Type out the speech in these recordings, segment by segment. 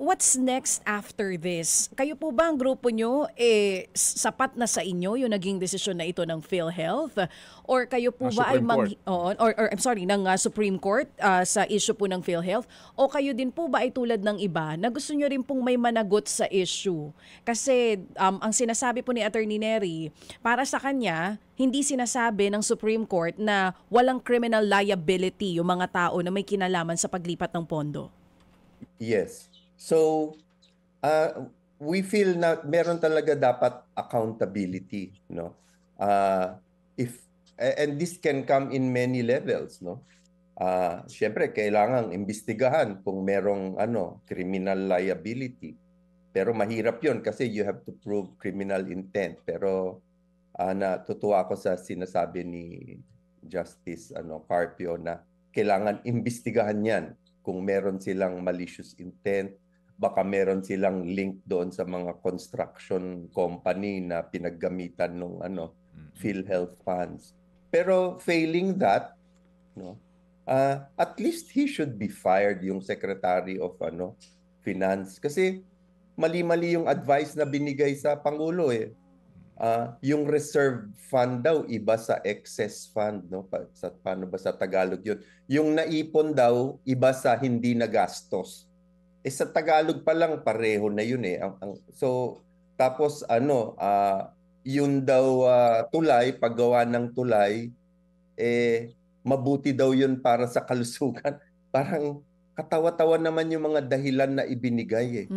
what's next after this? Kayo po ba ang grupo nyo, sapat na sa inyo yung naging desisyon na ito ng PhilHealth? Or kayo po ba ay ng Supreme Court sa issue po ng PhilHealth? O kayo din po ba ay tulad ng iba na gusto nyo rin pong may managot sa issue? Kasi ang sinasabi po ni Attorney Nery, para sa kanya, hindi sinasabi ng Supreme Court na walang criminal liability yung mga tao na may kinalaman sa paglipat ng pondo. Yes. So, we feel na meron talaga dapat accountability, no? And this can come in many levels, no? Siyempre, kailangang imbestigahan kung merong criminal liability. Pero mahirap 'yon kasi you have to prove criminal intent. Pero natutuwa ako sa sinasabi ni Justice Carpio na kailangan imbestigahan 'yan kung meron silang malicious intent, baka meron silang link doon sa mga construction company na pinaggamitan ng PhilHealth funds. Pero failing that, at least he should be fired, yung Secretary of Finance, kasi mali-mali yung advice na binigay sa Pangulo eh. Yung reserve fund daw iba sa excess fund, no? Paano ba sa Tagalog yun? Yung naipon daw iba sa hindi nagastos. Sa Tagalog pa lang pareho na yun eh. So tapos yun daw tulay, paggawa ng tulay, mabuti daw yun para sa kalusugan. Parang katawa-tawa naman yung mga dahilan na ibinigay eh.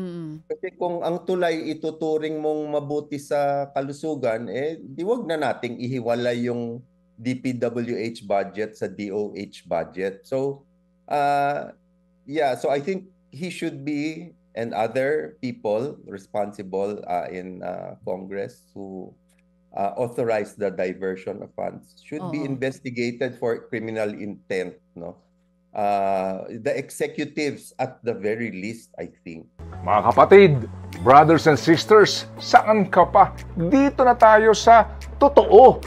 Kasi kung ang tulay ituturing mong mabuti sa kalusugan, di wag na nating ihiwalay yung DPWH budget sa DOH budget. So, so I think he should be, and other people responsible in Congress who authorize the diversion of funds should be investigated for criminal intent, no? The executives at the very least, I think. Mga kapatid, brothers and sisters, saan ka pa? Dito na tayo sa totoo.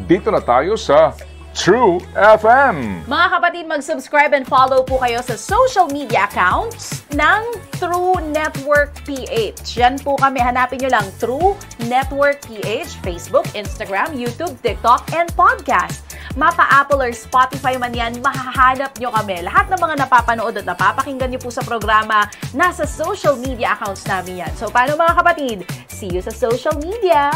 Dito na tayo sa True FM. Mga kapatid, mag-subscribe and follow po kayo sa social media accounts ng True Network PH. Yan po kami, hanapin nyo lang True Network PH, Facebook, Instagram, YouTube, TikTok, and podcast. Mapa Apple or Spotify man yan, mahahanap nyo kami. Lahat ng mga napapanood at napapakinggan nyo po sa programa, nasa social media accounts namin yan. So, paano mga kapatid? See you sa social media!